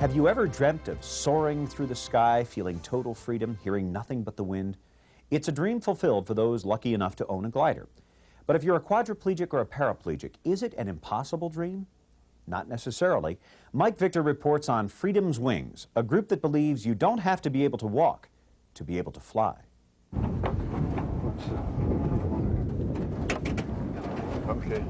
Have you ever dreamt of soaring through the sky, feeling total freedom, hearing nothing but the wind? It's a dream fulfilled for those lucky enough to own a glider. But if you're a quadriplegic or a paraplegic, is it an impossible dream? Not necessarily. Mike Victor reports on Freedom's Wings, a group that believes you don't have to be able to walk to be able to fly. Okay.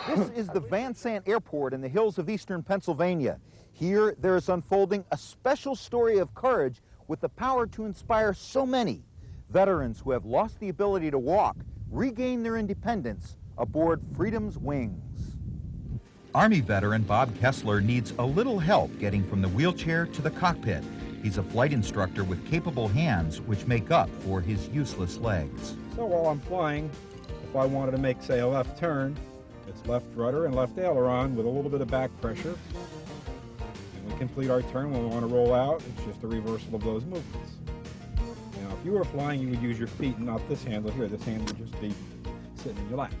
This is the Van Sant Airport in the hills of eastern Pennsylvania. Here, there is unfolding a special story of courage with the power to inspire so many. Veterans who have lost the ability to walk regain their independence aboard Freedom's Wings. Army veteran Bob Kessler needs a little help getting from the wheelchair to the cockpit. He's a flight instructor with capable hands which make up for his useless legs. So while I'm flying, if I wanted to make, say, a left turn, it's left rudder and left aileron with a little bit of back pressure. And we complete our turn. When we want to roll out, it's just a reversal of those movements. Now, if you were flying, you would use your feet and not this handle here. This hand would just be sitting in your lap.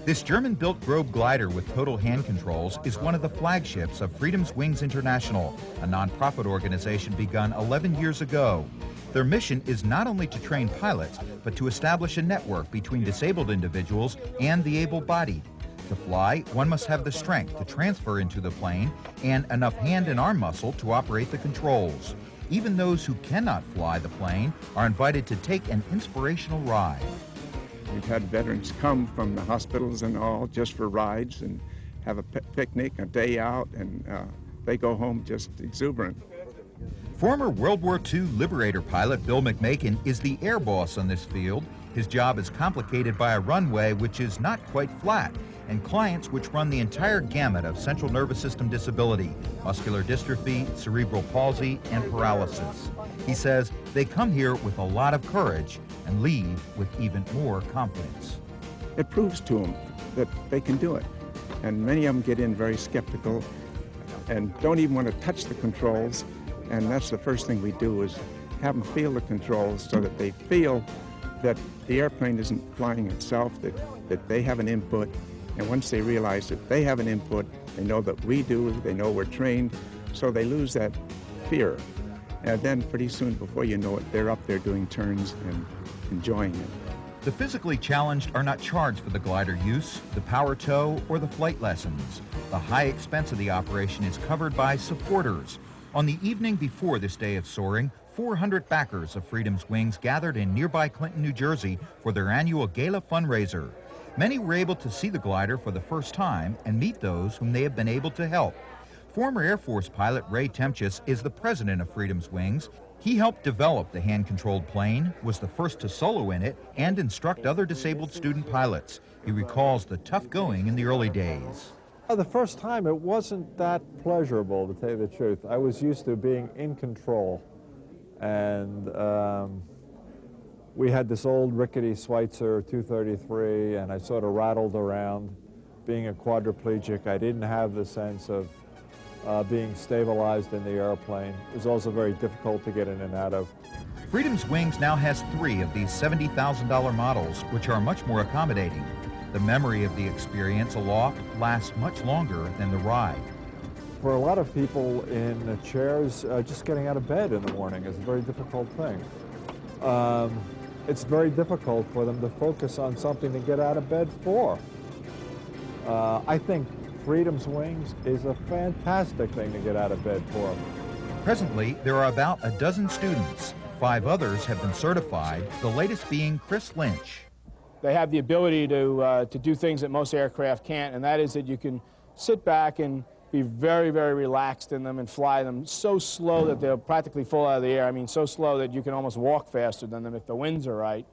This German-built Grobe glider with total hand controls is one of the flagships of Freedom's Wings International, a nonprofit organization begun 11 years ago. Their mission is not only to train pilots, but to establish a network between disabled individuals and the able-bodied. To fly, one must have the strength to transfer into the plane and enough hand and arm muscle to operate the controls. Even those who cannot fly the plane are invited to take an inspirational ride. We've had veterans come from the hospitals and all just for rides and have a picnic, a day out, and they go home just exuberant. Former World War II Liberator pilot Bill McMakin is the air boss on this field. His job is complicated by a runway which is not quite flat and clients which run the entire gamut of central nervous system disability, muscular dystrophy, cerebral palsy, and paralysis. He says they come here with a lot of courage and leave with even more confidence. It proves to them that they can do it. And many of them get in very skeptical and don't even want to touch the controls. And that's the first thing we do is have them feel the controls so that they feel that the airplane isn't flying itself, that they have an input. And once they realize that they have an input, they know that we do, they know we're trained, so they lose that fear. And then pretty soon, before you know it, they're up there doing turns and enjoying it. The physically challenged are not charged for the glider use, the power tow, or the flight lessons. The high expense of the operation is covered by supporters. On the evening before this day of soaring, 400 backers of Freedom's Wings gathered in nearby Clinton, New Jersey for their annual gala fundraiser. Many were able to see the glider for the first time and meet those whom they have been able to help. Former Air Force pilot Ray Temchus is the president of Freedom's Wings. He helped develop the hand-controlled plane, was the first to solo in it, and instruct other disabled student pilots. He recalls the tough going in the early days. The first time, it wasn't that pleasurable, to tell you the truth. I was used to being in control, and we had this old rickety Schweitzer 233, and I sort of rattled around. Being a quadriplegic, I didn't have the sense of being stabilized in the airplane. It was also very difficult to get in and out of. Freedom's Wings now has 3 of these $70,000 models, which are much more accommodating. The memory of the experience aloft lasts much longer than the ride. For a lot of people in the chairs, just getting out of bed in the morning is a very difficult thing. It's very difficult for them to focus on something to get out of bed for. I think Freedom's Wings is a fantastic thing to get out of bed for. Presently, there are about a dozen students. 5 others have been certified, the latest being Chris Lynch. They have the ability to do things that most aircraft can't, and that is that you can sit back and be very, very relaxed in them and fly them so slow that they'll practically fall out of the air. I mean, so slow that you can almost walk faster than them if the winds are right.